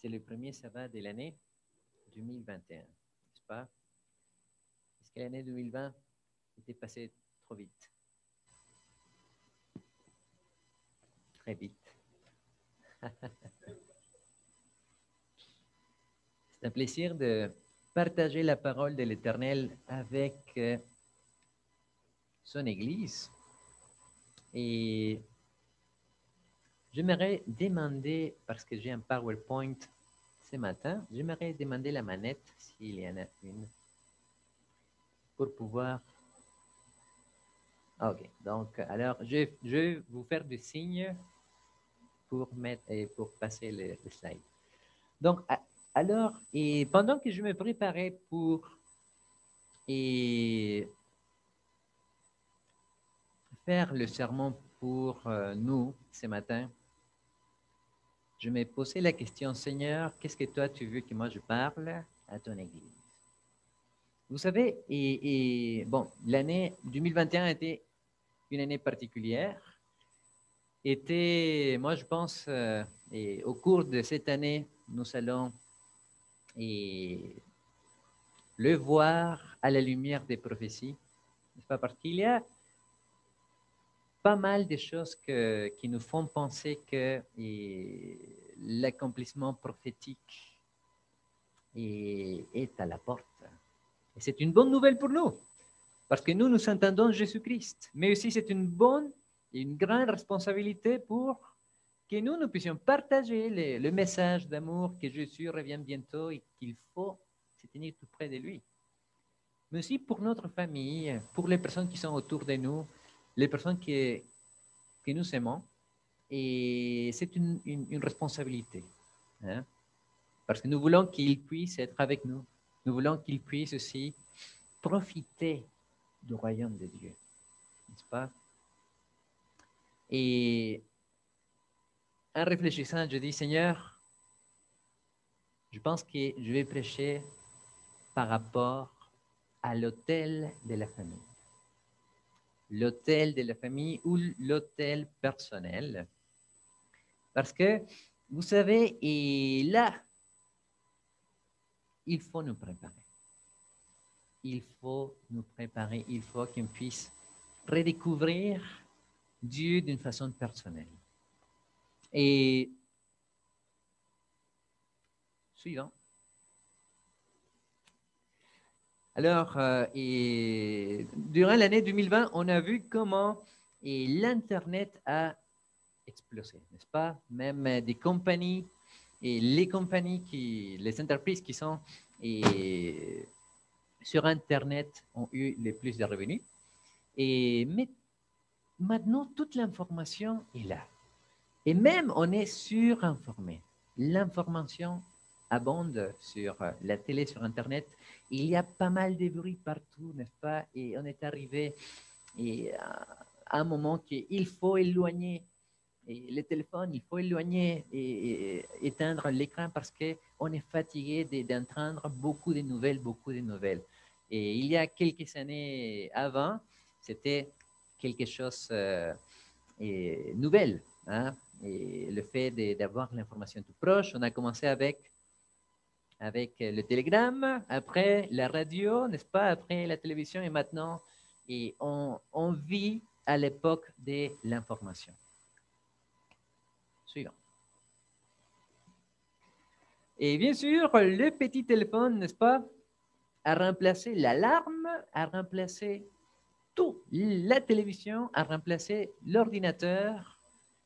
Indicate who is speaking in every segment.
Speaker 1: c'est le premier sabbat de l'année 2021, n'est-ce pas? Est-ce que l'année 2020 était passée trop vite? Très vite. C'est un plaisir de partager la parole de l'Éternel avec son Église. Et j'aimerais demander, parce que j'ai un PowerPoint ce matin, j'aimerais demander la manette, s'il y en a une, pour pouvoir... OK, donc alors je vais vous faire des signes pour passer le slide. Donc, alors, et pendant que je me préparais pour faire le sermon pour nous ce matin, je me posais la question, Seigneur, qu'est-ce que toi tu veux que moi je parle à ton Église? Vous savez, bon, l'année 2021 était une année particulière. Moi je pense, et au cours de cette année, nous allons le voir à la lumière des prophéties, n'est-ce pas? Parce qu'il y a pas mal de choses qui nous font penser que l'accomplissement prophétique est à la porte. Et c'est une bonne nouvelle pour nous, parce que nous entendons Jésus-Christ, mais aussi c'est une bonne et une grande responsabilité pour que nous puissions partager le message d'amour que Jésus revient bientôt et qu'il faut se tenir tout près de lui. Mais aussi pour notre famille, pour les personnes qui sont autour de nous, les personnes que nous aimons. Et c'est une responsabilité, hein? Parce que nous voulons qu'ils puissent être avec nous. Nous voulons qu'ils puissent aussi profiter du royaume de Dieu, n'est-ce pas? Et en réfléchissant, je dis, Seigneur, je pense que je vais prêcher par rapport à l'autel de la famille. L'autel de la famille ou l'autel personnel. Parce que, vous savez, et là, il faut nous préparer. Il faut nous préparer, il faut qu'on puisse redécouvrir Dieu d'une façon personnelle. Et suivant. Alors, durant l'année 2020, on a vu comment l'Internet a explosé, n'est-ce pas? Même des compagnies, et les entreprises qui sont sur Internet ont eu le plus de revenus. Mais maintenant, toute l'information est là. Et même, on est surinformé. L'information abonde sur la télé, sur Internet. Il y a pas mal de bruit partout, n'est-ce pas? Et on est arrivé à un moment qu'il faut éloigner le téléphone, il faut éloigner et éteindre l'écran parce qu'on est fatigué d'entendre beaucoup de nouvelles, beaucoup de nouvelles. Et il y a quelques années avant, c'était quelque chose nouvelle, hein? Et le fait d'avoir l'information tout proche, on a commencé avec le télégramme, après la radio, n'est-ce pas, après la télévision et maintenant, on vit à l'époque de l'information. Suivant. Et bien sûr, le petit téléphone, n'est-ce pas, a remplacé l'alarme, a remplacé tout, la télévision, a remplacé l'ordinateur,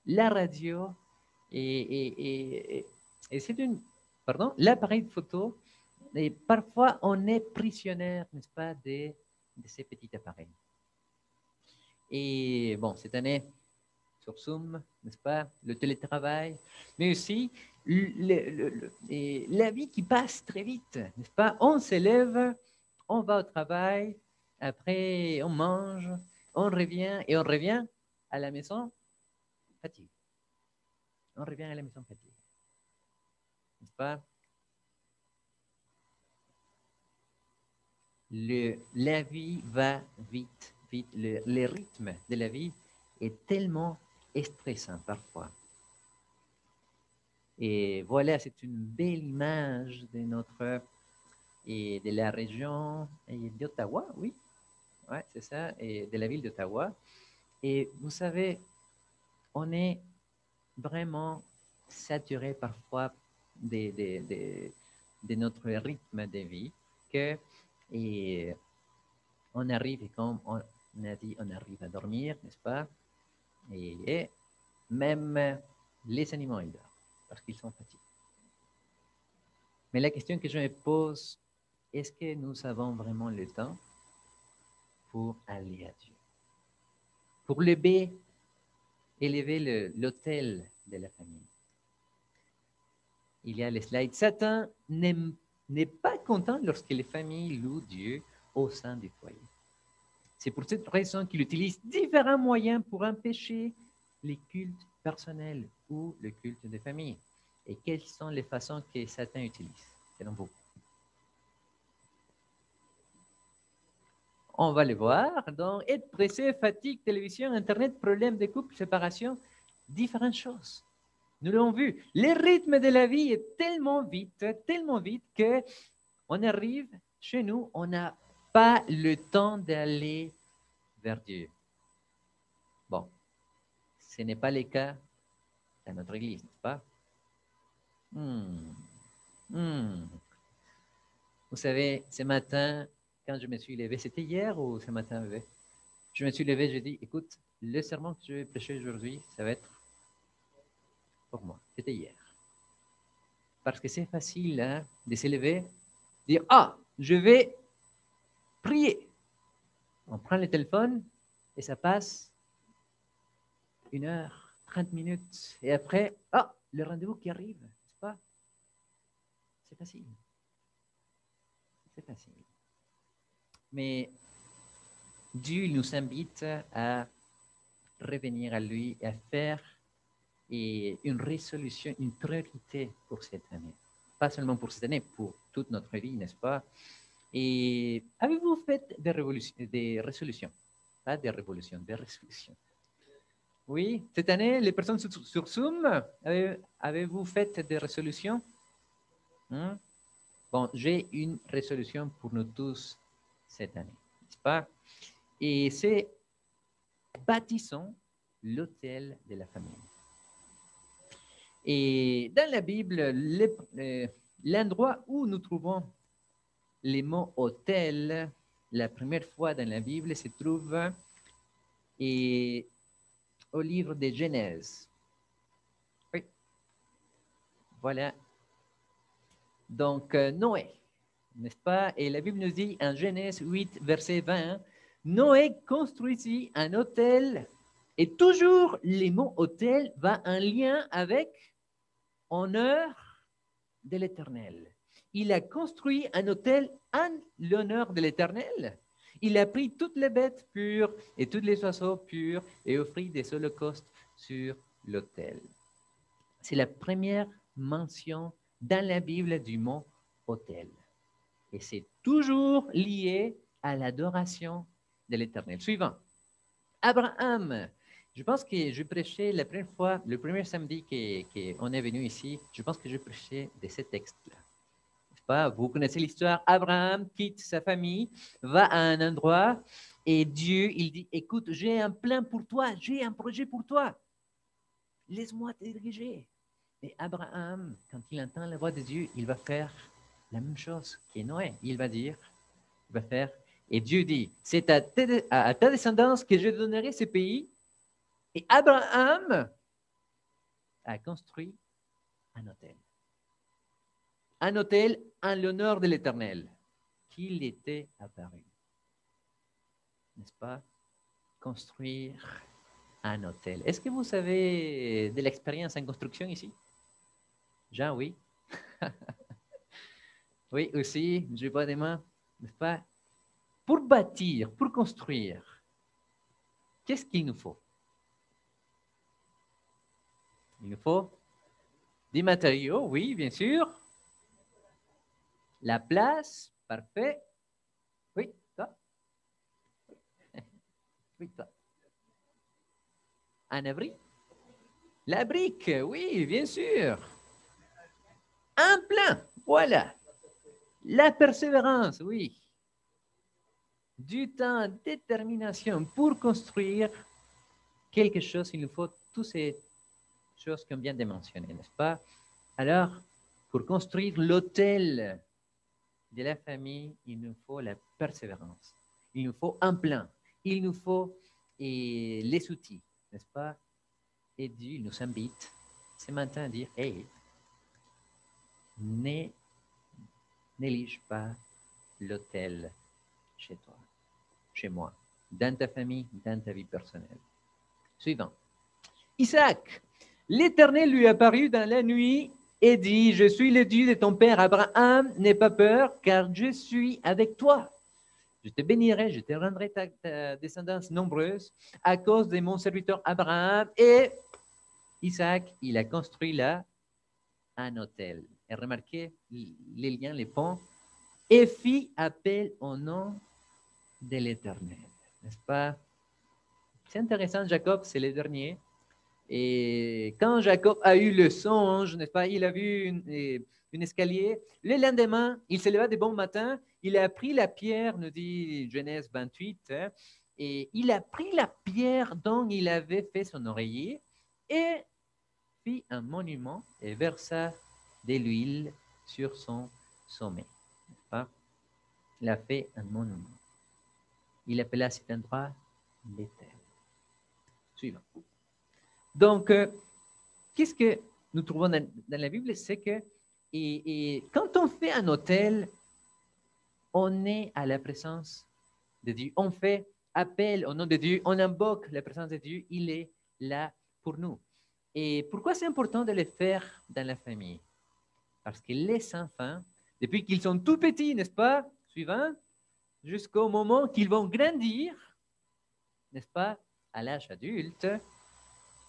Speaker 1: la radio, et c'est l'appareil de photo, et parfois on est prisonnier, n'est-ce pas, de ces petits appareils. Et bon, cette année, sur Zoom, n'est-ce pas, le télétravail, mais aussi la vie qui passe très vite, n'est-ce pas? On se lève, on va au travail, après on mange, on revient, et on revient à la maison fatigué. On revient à la maison fatigué, n'est-ce pas? La vie va vite, vite. Le rythme de la vie est tellement stressant parfois. Et voilà, c'est une belle image de notre et de la région d'Ottawa, oui, ouais, c'est ça, et de la ville d'Ottawa. Et vous savez, on est vraiment saturé parfois de notre rythme de vie que et on arrive, et comme on a dit, on arrive à dormir, n'est-ce pas? Et même les animaux, ils dorment parce qu'ils sont fatigués. Mais la question que je me pose, est-ce que nous avons vraiment le temps pour aller à Dieu? Pour élever l'autel de la famille. Il y a les slides. Satan n'est pas content lorsque les familles louent Dieu au sein du foyer. C'est pour cette raison qu'il utilise différents moyens pour empêcher les cultes personnels ou le culte des familles. Et quelles sont les façons que Satan utilise selon vous? On va le voir. Donc, être pressé, fatigue, télévision, Internet, problème de couple, séparation, différentes choses. Nous l'avons vu. Le rythme de la vie est tellement vite que on arrive chez nous, on n'a pas le temps d'aller vers Dieu. Bon, ce n'est pas le cas dans notre église, n'est-ce pas? Vous savez, ce matin, quand je me suis levé, c'était hier ou ce matin? Je me suis levé, j'ai dit, écoute, le sermon que je vais prêcher aujourd'hui, ça va être pour moi. C'était hier. Parce que c'est facile hein, de se lever, dire, ah, je vais prier. On prend le téléphone et ça passe 1 heure, 30 minutes. Et après, ah, le rendez-vous qui arrive, n'est-ce pas? C'est facile. C'est facile. Mais Dieu il nous invite à revenir à lui et à faire une résolution, une priorité pour cette année. Pas seulement pour cette année, pour toute notre vie, n'est-ce pas? Et avez-vous fait des résolutions? Pas des révolutions, des résolutions. Oui, cette année, les personnes sur Zoom, avez-vous fait des résolutions? Hein? Bon, j'ai une résolution pour nous tous cette année, n'est-ce pas? Et c'est bâtissons l'autel de la famille. Et dans la Bible, l'endroit où nous trouvons les mots autel, la première fois dans la Bible, se trouve au livre de Genèse. Oui, voilà. Donc, Noé, n'est-ce pas? Et la Bible nous dit en Genèse 8, verset 20, Noé construisit un autel, et toujours les mots autel va en lien avec honneur de l'Éternel. Il a construit un autel en l'honneur de l'Éternel. Il a pris toutes les bêtes pures et tous les oiseaux purs et offrit des holocaustes sur l'autel. C'est la première mention dans la Bible du mot autel. Et c'est toujours lié à l'adoration de l'Éternel. Suivant. Abraham. Je pense que je prêchais la première fois, le premier samedi qu'on est venu ici, je pense que je prêchais de ce texte-là. Pas, vous connaissez l'histoire, Abraham quitte sa famille, va à un endroit et Dieu, il dit, écoute, j'ai un plan pour toi, j'ai un projet pour toi. Laisse-moi te diriger. Et Abraham, quand il entend la voix de Dieu, il va faire la même chose que Noé. Il va dire, il va faire, et Dieu dit, c'est à ta descendance que je donnerai ce pays. Et Abraham a construit un autel. Un autel en l'honneur de l'Éternel, qu'il était apparu. N'est-ce pas? Construire un hôtel. Est-ce que vous avez de l'expérience en construction ici? Jean, oui. Oui, aussi, je vois des mains, n'est-ce pas? Pour bâtir, pour construire, qu'est-ce qu'il nous faut? Il nous faut des matériaux, oui, bien sûr. La place, parfait. Oui, toi? Oui, toi. Un abri? La brique, oui, bien sûr. Un plein, voilà. La persévérance, oui. Du temps, détermination pour construire quelque chose, il nous faut toutes ces choses qu'on vient de mentionner, n'est-ce pas? Alors, pour construire l'hôtel de la famille, il nous faut la persévérance. Il nous faut un plan. Il nous faut les outils, n'est-ce pas? Et Dieu nous invite ce matin à dire, hey, ne néglige pas l'hôtel chez toi, chez moi, dans ta famille, dans ta vie personnelle. Suivant. Isaac, l'Éternel lui apparut dans la nuit et dit, je suis le Dieu de ton père Abraham, n'aie pas peur, car je suis avec toi. Je te bénirai, je te rendrai ta descendance nombreuse à cause de mon serviteur Abraham. Et Isaac, il a construit là un hôtel. Et remarquez les liens, les ponts. Et fit appel au nom de l'Éternel. N'est-ce pas? C'est intéressant, Jacob, c'est le dernier. Et quand Jacob a eu le songe, n'est-ce pas, il a vu un escalier. Le lendemain, il se leva de bon matin, il a pris la pierre, nous dit Genèse 28, hein, et il a pris la pierre dont il avait fait son oreiller et fit un monument et versa de l'huile sur son sommet. N'est-ce pas? Il a fait un monument. Il appela cet endroit l'Éternel. Suivant. Donc, qu'est-ce que nous trouvons dans la Bible? C'est que quand on fait un hôtel, on est à la présence de Dieu. On fait appel au nom de Dieu, on invoque la présence de Dieu, il est là pour nous. Et pourquoi c'est important de le faire dans la famille? Parce que les enfants, depuis qu'ils sont tout petits, n'est-ce pas, suivant, jusqu'au moment qu'ils vont grandir, n'est-ce pas, à l'âge adulte,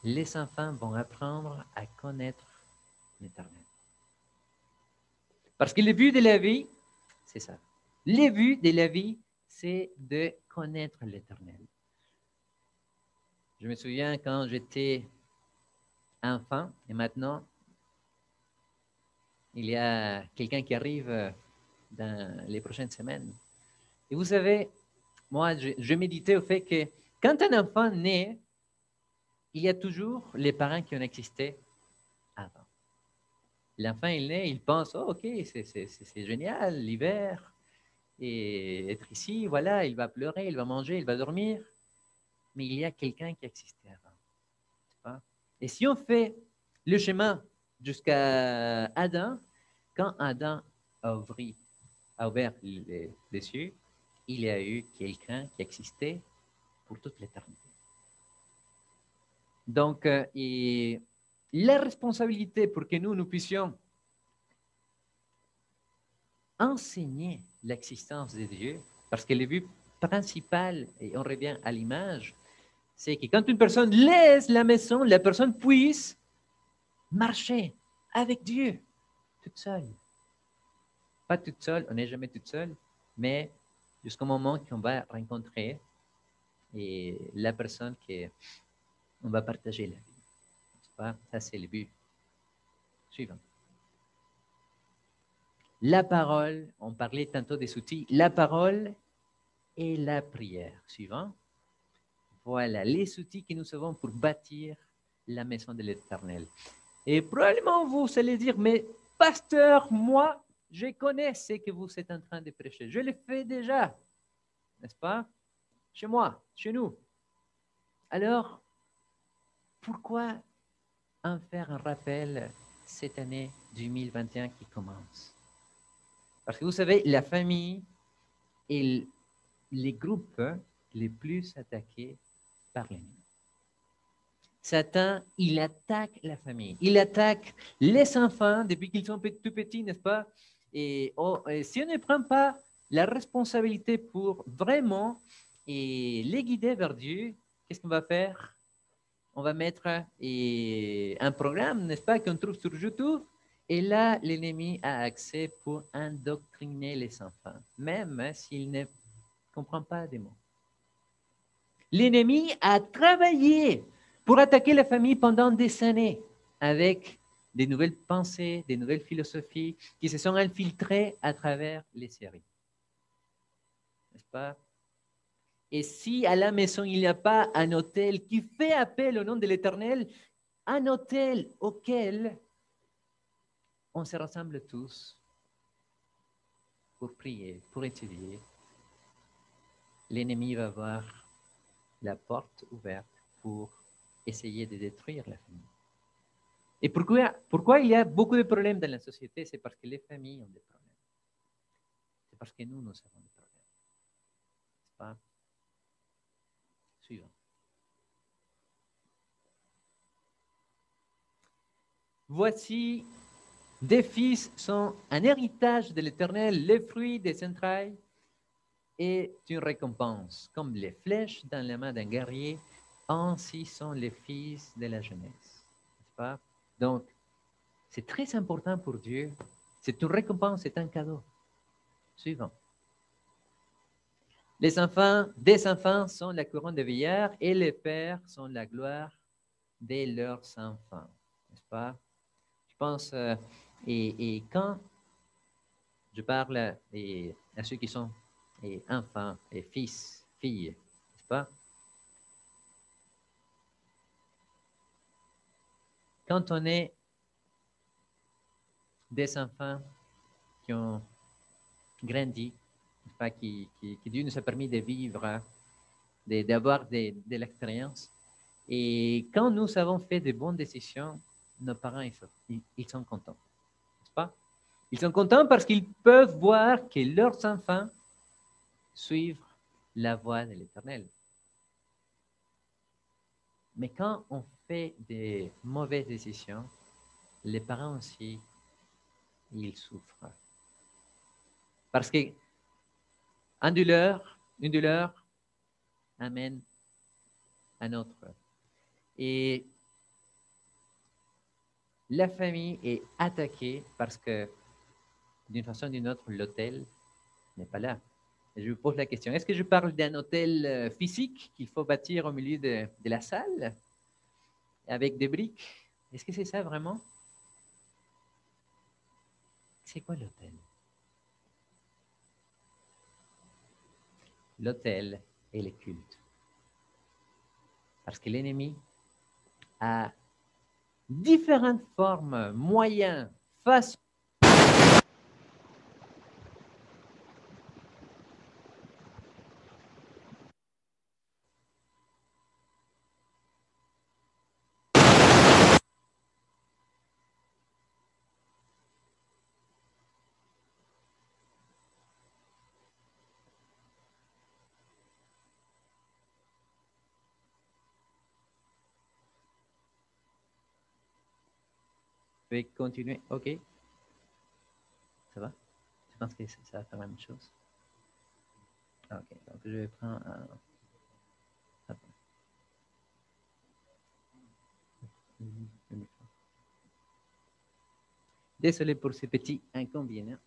Speaker 1: les enfants vont apprendre à connaître l'Éternel. Parce que le but de la vie, c'est ça. Le but de la vie, c'est de connaître l'Éternel. Je me souviens quand j'étais enfant, et maintenant, il y a quelqu'un qui arrive dans les prochaines semaines. Et vous savez, moi, je méditais au fait que quand un enfant naît, il y a toujours les parents qui ont existé avant. L'enfant, il naît, il pense, oh, ok, c'est génial, l'hiver, et être ici, voilà, il va pleurer, il va manger, il va dormir. Mais il y a quelqu'un qui existait avant. Et si on fait le chemin jusqu'à Adam, quand Adam a ouvert les cieux, il y a eu quelqu'un qui existait pour toute l'éternité. Donc, la responsabilité pour que nous puissions enseigner l'existence de Dieu, parce que le but principal, et on revient à l'image, c'est que quand une personne laisse la maison, la personne puisse marcher avec Dieu, toute seule. Pas toute seule, on n'est jamais toute seule, mais jusqu'au moment qu'on va rencontrer et la personne qu'on va partager la vie. Ça, c'est le but. Suivant. La parole, on parlait tantôt des outils, la parole et la prière. Suivant. Voilà les outils que nous avons pour bâtir la maison de l'Éternel. Et probablement vous allez dire, mais pasteur, moi, je connais ce que vous êtes en train de prêcher. Je le fais déjà, n'est-ce pas? Chez moi, chez nous. Alors, pourquoi en faire un rappel cette année 2021 qui commence? Parce que vous savez, la famille est les groupes les plus attaqués par l'ennemi. Satan, il attaque la famille. Il attaque les enfants depuis qu'ils sont tout petits, n'est-ce pas? Et si on ne prend pas la responsabilité pour vraiment les guider vers Dieu, qu'est-ce qu'on va faire? On va mettre un programme, n'est-ce pas, qu'on trouve sur YouTube. Et là, l'ennemi a accès pour endoctriner les enfants, même s'il ne comprend pas des mots. L'ennemi a travaillé pour attaquer la famille pendant des années avec des nouvelles pensées, des nouvelles philosophies qui se sont infiltrées à travers les séries. N'est-ce pas? Et si à la maison, il n'y a pas un hôtel qui fait appel au nom de l'Éternel, un hôtel auquel on se rassemble tous pour prier, pour étudier, l'ennemi va voir la porte ouverte pour essayer de détruire la famille. Et pourquoi il y a beaucoup de problèmes dans la société? C'est parce que les familles ont des problèmes. C'est parce que nous avons des problèmes. N'est-ce pas? Suivant. Voici, des fils sont un héritage de l'Éternel, les fruits des entrailles et une récompense. Comme les flèches dans la main d'un guerrier, ainsi sont les fils de la jeunesse. N'est-ce pas? Donc, c'est très important pour Dieu. C'est une récompense, c'est un cadeau. Suivant. Les enfants des enfants sont la couronne des vieillards et les pères sont la gloire de leurs enfants. N'est-ce pas? Je pense, et quand je parle à ceux qui sont enfants et fils, filles, n'est-ce pas? Quand on est des enfants qui ont grandi, pas, qui Dieu nous a permis de vivre, d'avoir de l'expérience. Et quand nous avons fait de bonnes décisions, nos parents, ils sont contents. N'est-ce pas? Ils sont contents parce qu'ils peuvent voir que leurs enfants suivent la voie de l'Éternel. Mais quand on fait des mauvaises décisions, les parents aussi, ils souffrent. Parce que une douleur amène un autre. Et la famille est attaquée parce que, d'une façon ou d'une autre, l'hôtel n'est pas là. Et je vous pose la question, est-ce que je parle d'un hôtel physique qu'il faut bâtir au milieu de la salle avec des briques? Est-ce que c'est ça vraiment? C'est quoi l'hôtel? L'hôtel est le culte. Parce que l'ennemi a différentes formes, moyens, façons. Je vais continuer. OK. Ça va? Je pense que ça va faire la même chose. OK. Donc, je vais prendre un... Désolé pour ces petits inconvénients.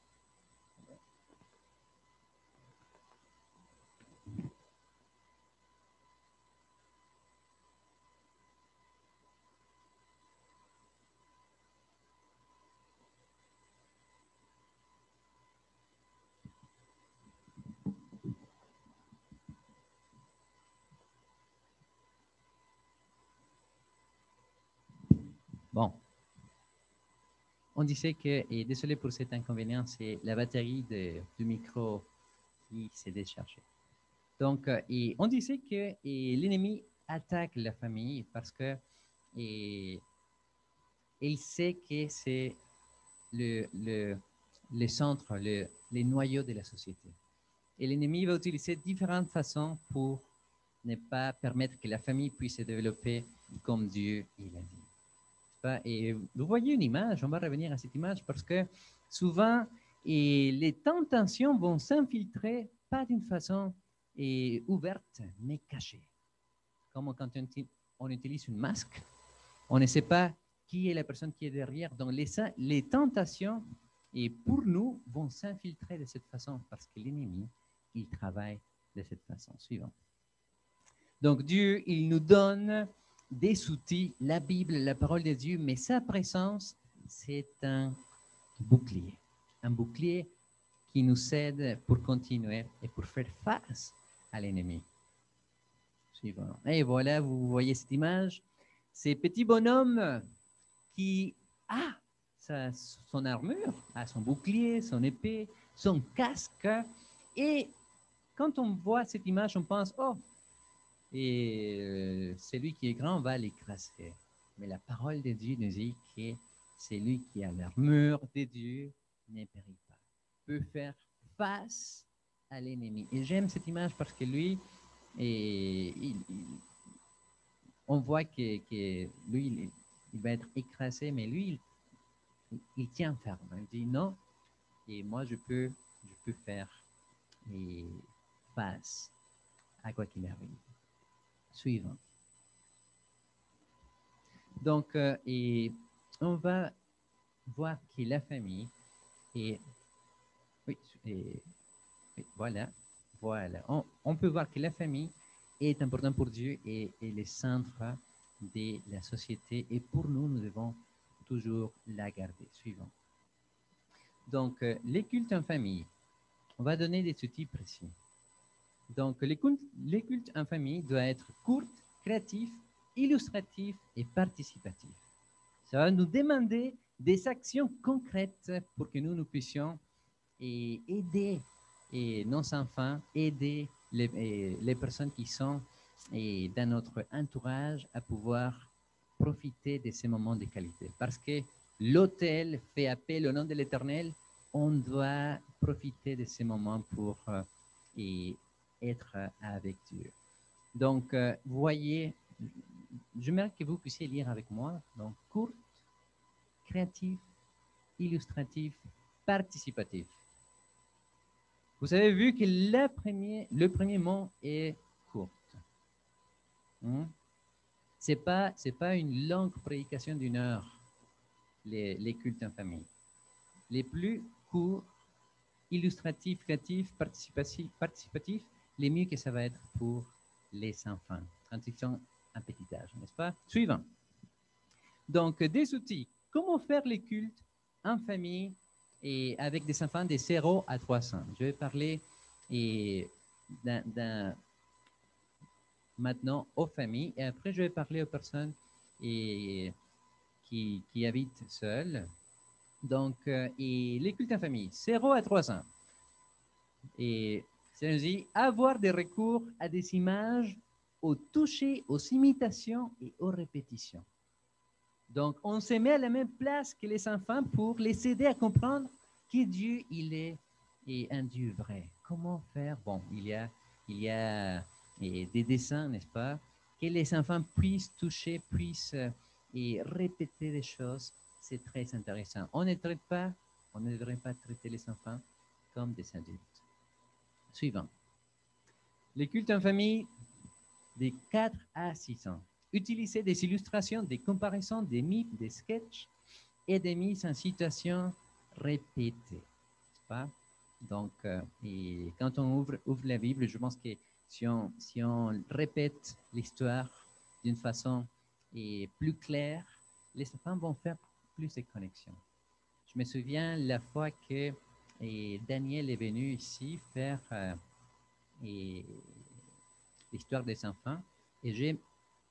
Speaker 1: Bon. On disait que, et désolé pour cet inconvénient, c'est la batterie du micro qui s'est déchargée. Donc, et on disait que l'ennemi attaque la famille parce que il sait que c'est le centre, les noyaux de la société. Et l'ennemi va utiliser différentes façons pour ne pas permettre que la famille puisse se développer comme Dieu il a dit. Et vous voyez une image, on va revenir à cette image parce que souvent, les tentations vont s'infiltrer pas d'une façon ouverte, mais cachée. Comme quand on utilise une masque, on ne sait pas qui est la personne qui est derrière. Donc, les tentations, et pour nous, vont s'infiltrer de cette façon parce que l'ennemi, il travaille de cette façon suivante. Donc, Dieu, il nous donne des outils, la Bible, la parole de Dieu, mais sa présence, c'est un bouclier. Un bouclier qui nous aide pour continuer et pour faire face à l'ennemi. Suivant. Et voilà, vous voyez cette image. Ces petits bonhommes qui a son armure, a son bouclier, son épée, son casque. Et quand on voit cette image, on pense, oh, et celui qui est grand va l'écraser. Mais la parole de Dieu nous dit que celui qui a l'armure de Dieu ne périt pas, peut faire face à l'ennemi. Et j'aime cette image parce que lui, on voit que lui, il va être écrasé, mais lui, il tient ferme. Il dit non, et moi, je peux faire face à quoi qu'il arrive. Suivant. Donc, et on va voir que la famille est... Oui, voilà. On peut voir que la famille est importante pour Dieu et est le centre de la société. Et pour nous, nous devons toujours la garder. Suivant. Donc, les cultes en famille, on va donner des outils précis. Donc, les cultes en famille doivent être courts, créatifs, illustratifs et participatifs. Ça va nous demander des actions concrètes pour que nous puissions aider nos enfants, aider les personnes qui sont dans notre entourage à pouvoir profiter de ces moments de qualité. Parce que l'autel fait appel au nom de l'Éternel, on doit profiter de ces moments pour être avec Dieu. Donc, voyez, j'aimerais que vous puissiez lire avec moi. Donc, court, créatif, illustratif, participatif. Vous avez vu que le premier mot est court. Ce n'est pas une longue prédication d'une heure, les cultes en famille. Les plus courts, illustratifs, créatifs, participatifs, les mieux que ça va être pour les enfants, quand ils sont en petit âge, n'est-ce pas? Suivant. Donc, des outils. Comment faire les cultes en famille et avec des enfants de 0 à 3 ans? Je vais parler maintenant aux familles et après je vais parler aux personnes qui habitent seules. Donc, les cultes en famille, 0 à 3 ans. Et ça nous dit avoir des recours à des images, au toucher, aux imitations et aux répétitions. Donc, on se met à la même place que les enfants pour les aider à comprendre que Dieu, il est un Dieu vrai. Comment faire? Bon, il y a des dessins, n'est-ce pas? Que les enfants puissent toucher, puissent répéter des choses. C'est très intéressant. On ne devrait pas traiter les enfants comme des adultes. Suivant. Les cultes en famille de 4 à 6 ans. Utiliser des illustrations, des comparaisons, des mythes, des sketchs et des mises en situation répétées. Pas? Donc, et quand on ouvre la Bible, je pense que si on répète l'histoire d'une façon plus claire, les enfants vont faire plus de connexions. Je me souviens la fois que Daniel est venu ici faire l'histoire des enfants, et j'ai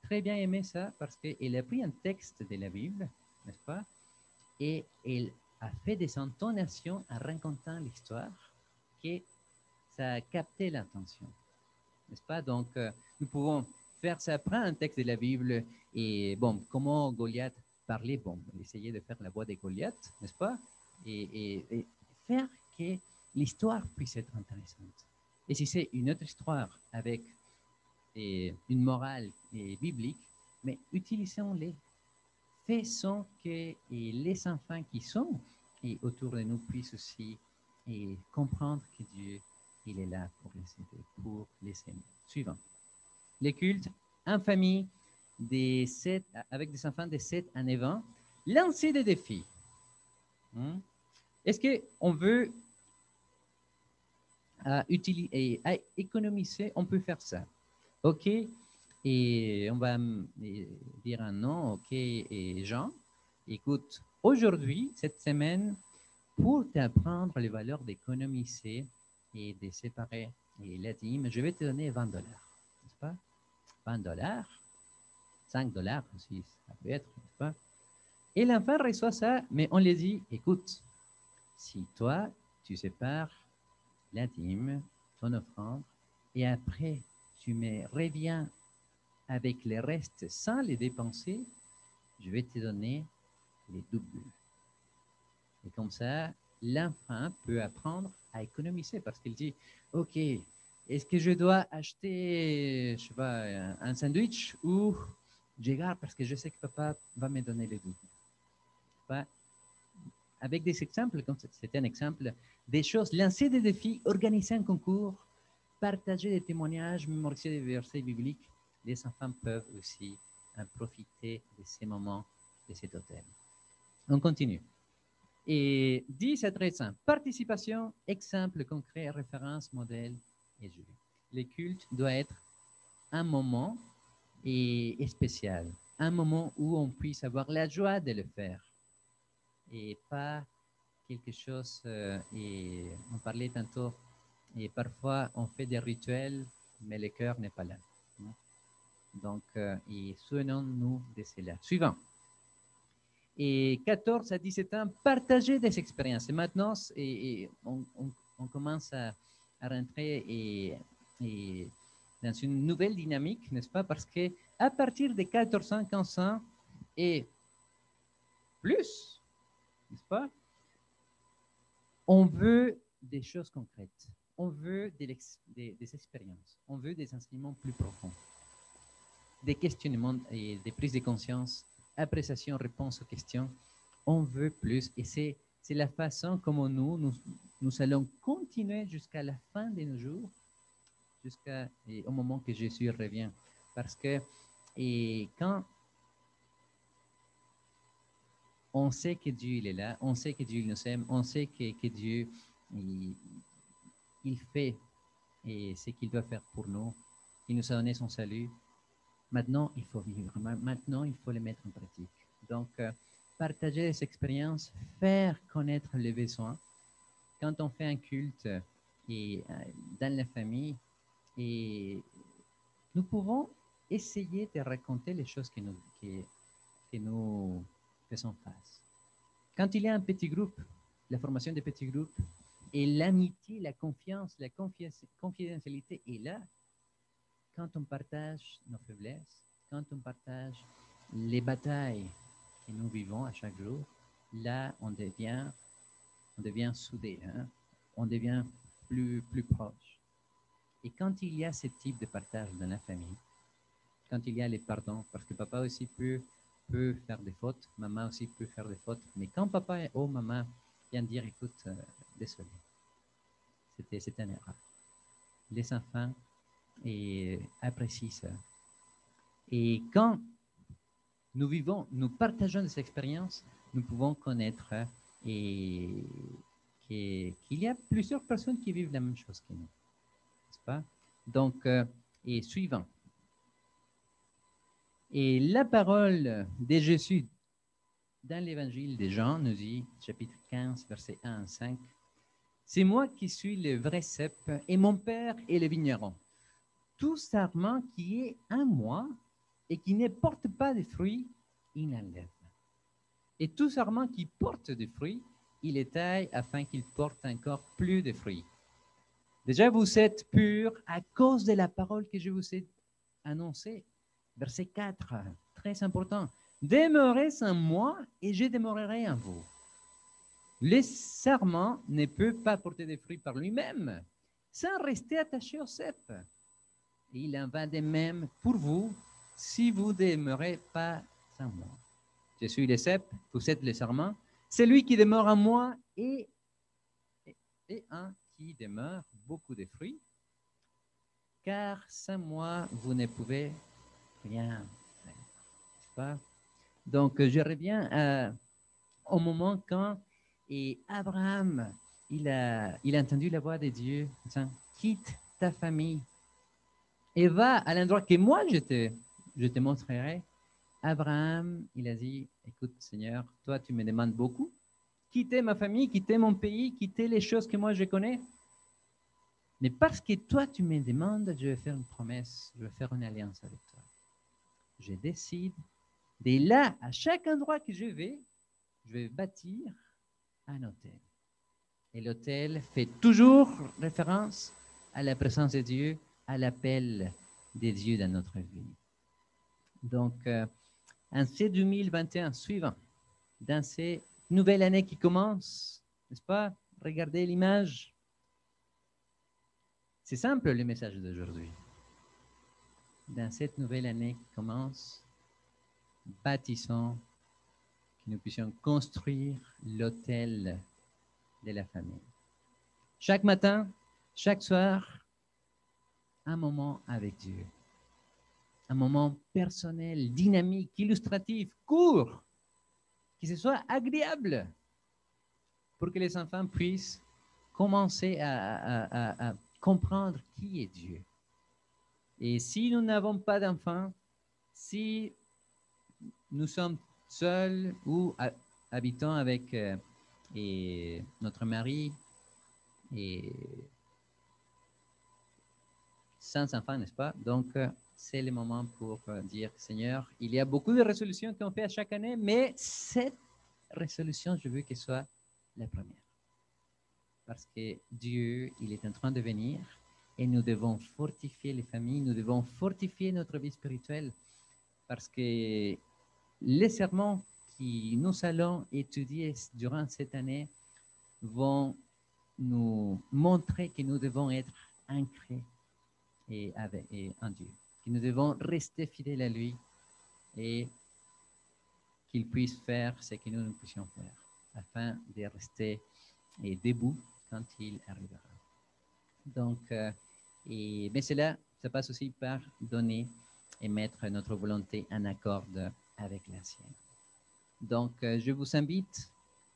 Speaker 1: très bien aimé ça parce qu'il a pris un texte de la Bible, n'est-ce pas? Et il a fait des intonations en racontant l'histoire que ça a capté l'attention, n'est-ce pas? Donc, nous pouvons faire ça, prendre un texte de la Bible et, bon, comment Goliath parlait, bon, essayer de faire la voix de Goliath, n'est-ce pas? Et faire que l'histoire puisse être intéressante. Et si c'est une autre histoire avec une morale biblique, mais utilisons-les. Faisons que les enfants qui sont autour de nous puissent aussi comprendre que Dieu, il est là pour les aider, pour les aimer. Suivant. Les cultes en famille avec des enfants de 7 à 9 ans. Lancer des défis. Est-ce qu'on veut économiser? On peut faire ça. OK, et on va dire un nom, OK, et Jean, écoute, aujourd'hui, cette semaine, pour t'apprendre les valeurs d'économiser et de séparer la dîme, je vais te donner 20 $, n'est-ce pas? 20 $, 5 $ aussi, ça peut être, n'est-ce pas? Et l'enfant reçoit ça, mais on lui dit, écoute, si toi, tu sépares la dîme, ton offrande, et après, tu me reviens avec les restes sans les dépenser, je vais te donner les doubles. Et comme ça, l'enfant peut apprendre à économiser parce qu'il dit, OK, est-ce que je dois acheter, je sais pas, un sandwich ou je garde parce que je sais que papa va me donner les doubles. Bah, avec des exemples, comme c'était un exemple, des choses, lancer des défis, organiser un concours, partager des témoignages, mémoriser des versets bibliques, les enfants peuvent aussi en profiter de ces moments, de cet hôtel. On continue. Et 10 à 13 ans, participation, exemple concret, référence, modèle et jeu. Le culte doit être un moment spécial, un moment où on puisse avoir la joie de le faire et pas quelque chose, et on parlait tantôt, et parfois on fait des rituels, mais le cœur n'est pas là. Donc, souvenons-nous de cela. Suivant. Et 14 à 17 ans, partager des expériences. Et maintenant, on commence à rentrer dans une nouvelle dynamique, n'est-ce pas? Parce qu'à partir de 14 ans, 15 ans et plus, n'est-ce pas? On veut des choses concrètes. On veut des expériences. On veut des enseignements plus profonds. Des questionnements et des prises de conscience, appréciation, réponse aux questions. On veut plus. Et c'est la façon comme nous allons continuer jusqu'à la fin de nos jours, jusqu'au moment que Jésus revient. Parce que quand on sait que Dieu il est là, on sait que Dieu nous aime, on sait que Dieu il fait ce qu'il doit faire pour nous, il nous a donné son salut. Maintenant, il faut vivre. Maintenant, il faut les mettre en pratique. Donc, partager les expériences, faire connaître les besoins. Quand on fait un culte dans la famille, et nous pouvons essayer de raconter les choses que nous faisons face. Quand il y a un petit groupe, la formation des petits groupes, et l'amitié, la confiance, la confidentialité est là. Quand on partage nos faiblesses, quand on partage les batailles que nous vivons à chaque jour, là, on devient soudé, hein? On devient plus proche. Et quand il y a ce type de partage dans la famille, quand il y a les pardons, parce que papa aussi peut faire des fautes, maman aussi peut faire des fautes, mais quand papa ou maman vient dire, écoute, désolé, c'était une erreur. Les enfants apprécient ça. Et quand nous partageons des expériences, nous pouvons connaître qu'il y a plusieurs personnes qui vivent la même chose que nous. N'est-ce pas? Donc, et suivant. Et la parole de Jésus dans l'évangile de Jean nous dit, chapitre 15, versets 1 à 5, « C'est moi qui suis le vrai cep et mon Père est le vigneron. Tout sarment qui est en moi et qui ne porte pas de fruits, il enlève. Et tout sarment qui porte des fruits, il les taille afin qu'il porte encore plus de fruits. Déjà, vous êtes purs à cause de la parole que je vous ai annoncée. » Verset 4, très important. « Demeurez en moi et je demeurerai en vous. Le sarment ne peut pas porter des fruits par lui-même sans rester attaché au cep. Et il en va de même pour vous si vous ne demeurez pas en moi. Je suis le cep, vous êtes le sarment. Celui qui demeure en moi et un qui demeure beaucoup de fruits, car sans moi, vous ne pouvez rien faire. N'est-ce pas? Donc, je reviens au moment quand Abraham, il a entendu la voix de Dieu disant, quitte ta famille et va à l'endroit que moi je te montrerai, Abraham, il a dit, écoute Seigneur, toi tu me demandes beaucoup, quitter ma famille, quitter mon pays, quitter les choses que moi je connais. Mais parce que toi tu me demandes, je vais faire une promesse, je vais faire une alliance avec toi. Je décide, de là, à chaque endroit que je vais bâtir un hôtel. Et l'hôtel fait toujours référence à la présence de Dieu, à l'appel de Dieu dans notre vie. Donc, en ce 2021 suivant, dans cette nouvelle année qui commence, n'est-ce pas? Regardez l'image. C'est simple le message d'aujourd'hui. Dans cette nouvelle année qui commence, bâtissons, que nous puissions construire l'hôtel de la famille. Chaque matin, chaque soir, un moment avec Dieu. Un moment personnel, dynamique, illustratif, court, que ce soit agréable pour que les enfants puissent commencer à comprendre qui est Dieu. Et si nous n'avons pas d'enfants, si nous sommes seuls ou habitons avec notre mari et sans enfants, n'est-ce pas? Donc, c'est le moment pour dire, Seigneur, il y a beaucoup de résolutions qu'on fait à chaque année, mais cette résolution, je veux qu'elle soit la première. Parce que Dieu, il est en train de venir et nous devons fortifier les familles, nous devons fortifier notre vie spirituelle parce que les sermons que nous allons étudier durant cette année vont nous montrer que nous devons être ancrés et en Dieu, que nous devons rester fidèles à lui et qu'il puisse faire ce que nous puissions faire afin de rester debout quand il arrivera. Donc, mais cela, ça passe aussi par donner et mettre notre volonté en accord avec la sienne. Donc, je vous invite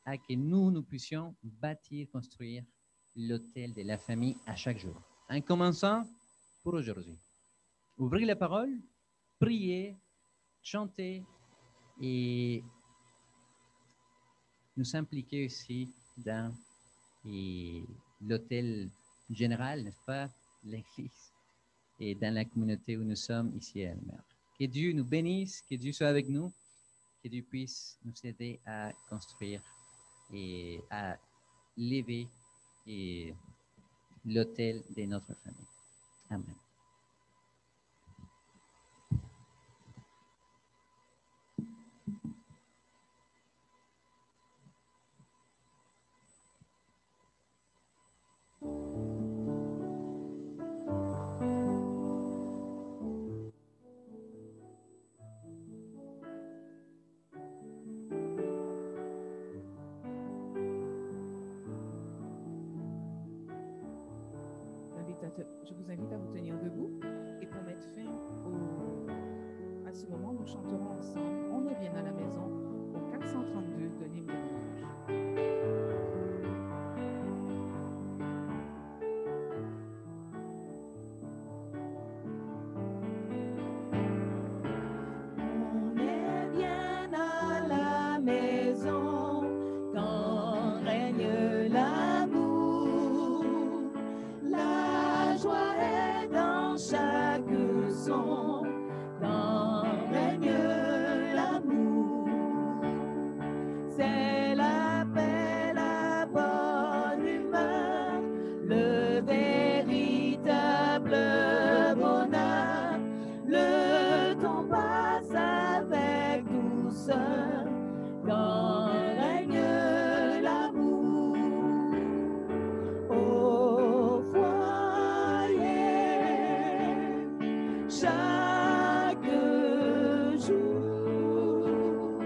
Speaker 1: à que nous puissions bâtir, construire l'hôtel de la famille à chaque jour. En commençant pour aujourd'hui. Ouvrez la parole, priez, chantez et nous impliquer aussi dans l'hôtel général, n'est-ce pas, l'Église, et dans la communauté où nous sommes ici à Elmer. Que Dieu nous bénisse, que Dieu soit avec nous, que Dieu puisse nous aider à construire et à lever l'hôtel de notre famille. Amen.
Speaker 2: Je vous invite à vous tenir debout et pour mettre fin à ce moment, nous chanterons ensemble On revient à la maison au 432 de l'hymne de louange.
Speaker 3: On est bien à la maison quand règne l'amour. La joie est dans chaque son quand règne l'amour. C'est la paix, la bonne humeur, le véritable bonheur. Le temps passe avec douceur quand règne l'amour. Au foyer, chaque jour,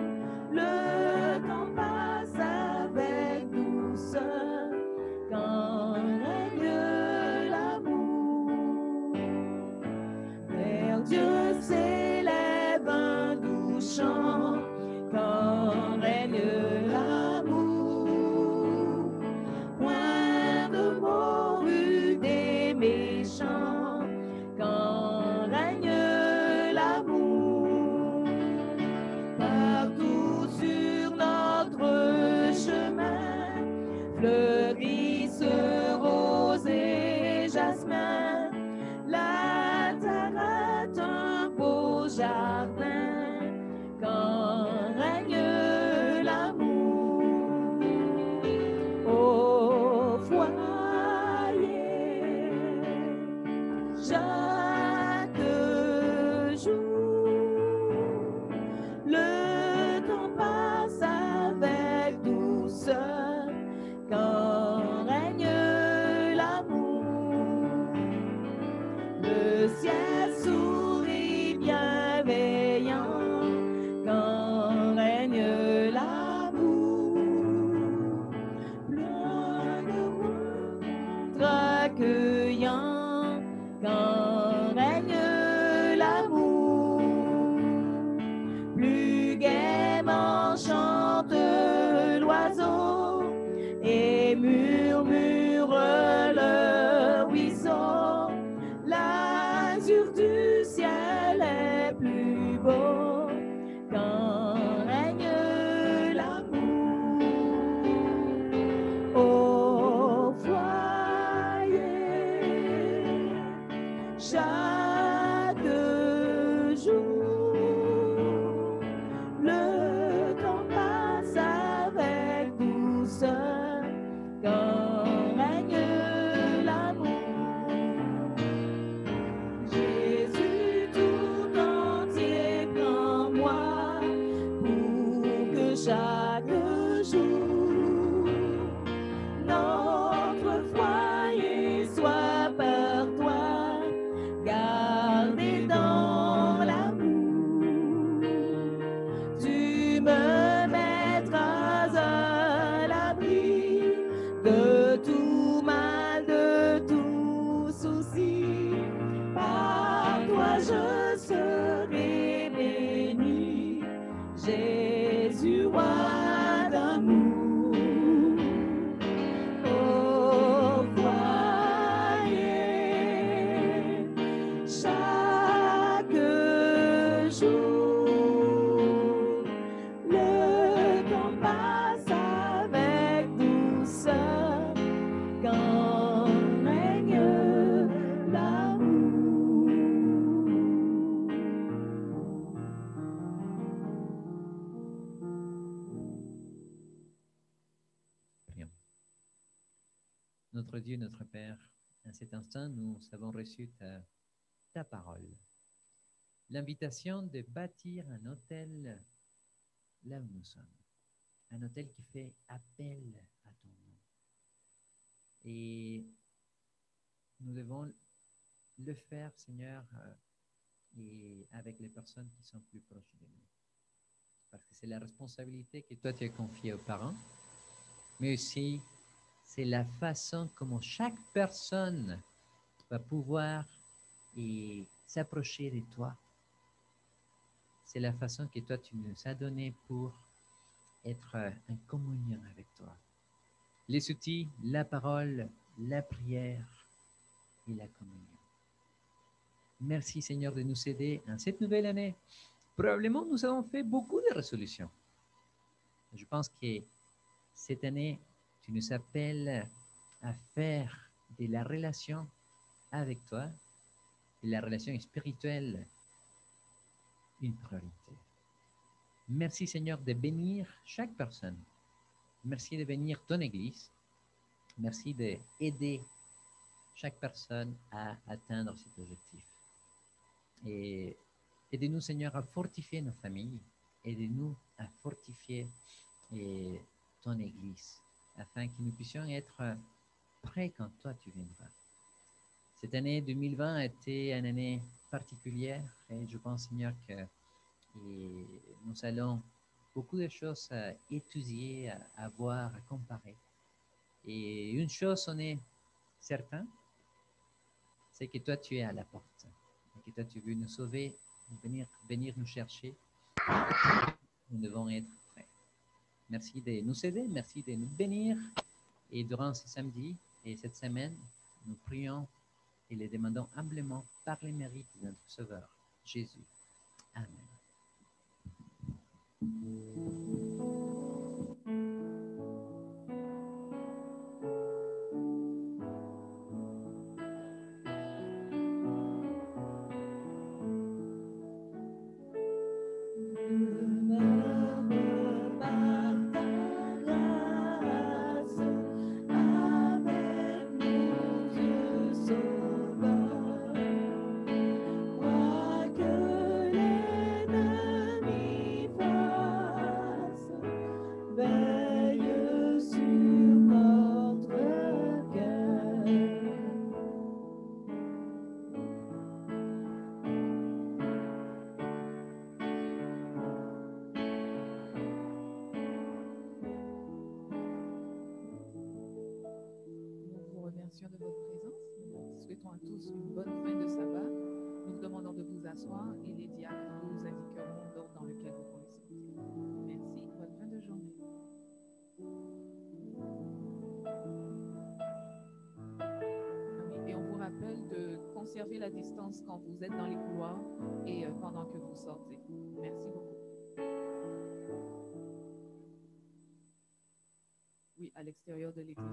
Speaker 3: le temps passe avec douceur quand règne l'amour. Vers Dieu s'élève un doux chant quand murmure le ruisseau. L'azur du ciel est plus beau quand règne l'amour au foyer. Chaque jour, le temps passe avec douceur quand règne l'amour. Jésus tout entier prends-moi pour que chaque jour notre foyer soit par toi gardé dans l'amour. Tu me mettras à l'abri de tout mal, de tout souci. Par toi je serai béni, Jésus, roi d'amour. Au foyer, chaque jour, le temps passe avec douceur quand règne l'amour.
Speaker 1: Prions. Notre Dieu, notre Père, à cet instant, nous avons reçu ta parole. L'invitation de bâtir un hôtel là où nous sommes. Un hôtel qui fait appel à ton nom. Et nous devons le faire, Seigneur, et avec les personnes qui sont plus proches de nous. Parce que c'est la responsabilité que toi tu as confiée aux parents, mais aussi c'est la façon comment chaque personne va pouvoir s'approcher de toi. C'est la façon que toi tu nous as donnée pour être en communion avec toi. Les outils, la parole, la prière et la communion. Merci Seigneur de nous aider en cette nouvelle année. Probablement nous avons fait beaucoup de résolutions. Je pense que cette année, tu nous appelles à faire de la relation avec toi, de la relation spirituelle, une priorité. Merci Seigneur de bénir chaque personne. Merci de bénir ton Église. Merci d'aider chaque personne à atteindre cet objectif. Et aidez-nous Seigneur à fortifier nos familles. Aidez-nous à fortifier ton Église afin que nous puissions être prêts quand toi tu viendras. Cette année 2020 a été une année particulière et je pense Seigneur que nous allons beaucoup de choses à étudier, à voir, à comparer. Et une chose on est certain, c'est que toi tu es à la porte et que toi tu veux nous sauver, venir nous chercher. Nous devons être prêts. Merci de nous aider, merci de nous bénir. Et durant ce samedi et cette semaine, nous prions et les demandons humblement par les mérites de notre Sauveur, Jésus. Amen.
Speaker 2: De votre présence. Nous souhaitons à tous une bonne fin de sabbat. Nous vous demandons de vous asseoir et les diacres vous indiqueront l'ordre dans lequel vous pouvez s'écouter. Merci, bonne fin de journée. conserver la distance quand vous êtes dans les couloirs et pendant que vous sortez. Merci beaucoup. Oui, à l'extérieur de l'église aussi.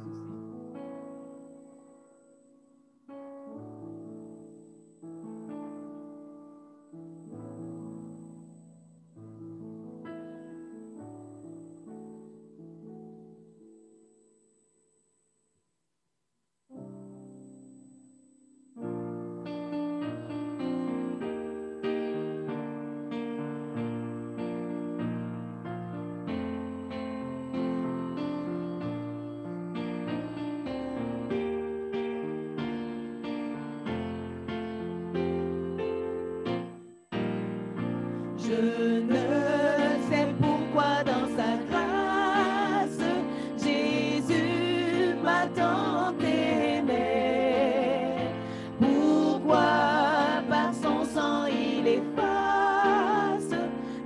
Speaker 3: Je ne sais pourquoi dans sa grâce, Jésus m'a tant aimé. Pourquoi par son sang il efface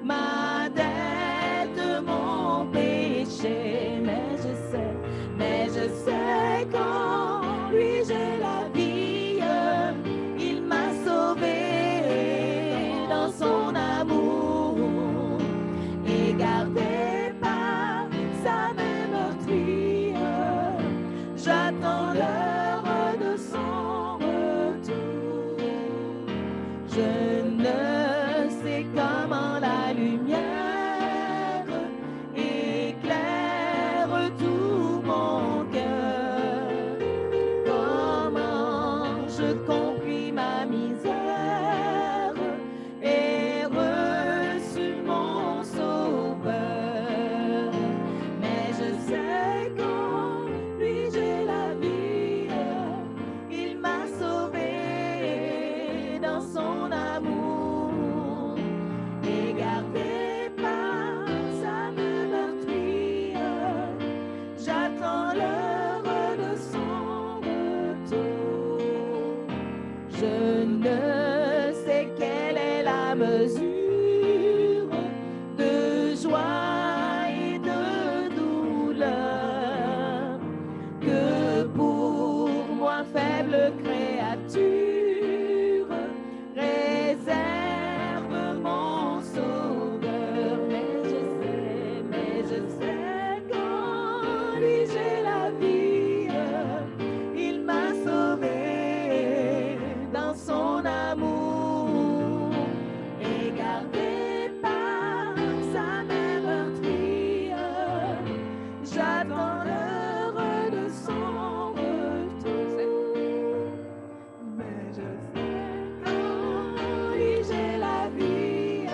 Speaker 3: ma dette, mon péché. Mais je sais qu'en lui j'ai la vie, il m'a sauvé dans son amour et gardé par sa main meurtrière. J'attends l'heure de son retour. Je ne sais comment la lumière éclaire tout mon cœur. Comment je compris ma misère et reçu mon sauveur. Mais je sais qu'en lui j'ai la vie, il m'a sauvé dans son amour et gardé par sa main meurtrière. J'attends l'heure de son retour. Je ne sais quelle est la mesure de joie et de douleur que pour moi, faible créature, réserve mon sauveur. Mais je sais qu'en lui j'ai la vie, il m'a sauvé dans son amour et gardé par sa main meurtrière. J'attends l'heure de son retour. Mais je sais qu'en lui j'ai la vie,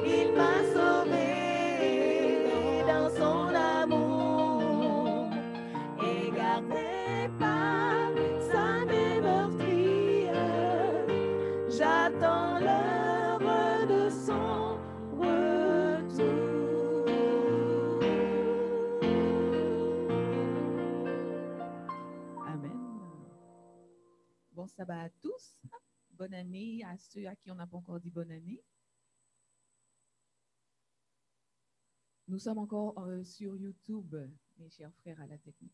Speaker 3: il m'a sauvé dans son amour et gardé par sa main meurtrière. J'attends l'heure de son retour.
Speaker 2: Amen. Bon sabbat à tous. Bonne année à ceux à qui on n'a pas encore dit bonne année. Nous sommes encore sur YouTube, mes chers frères à la technique.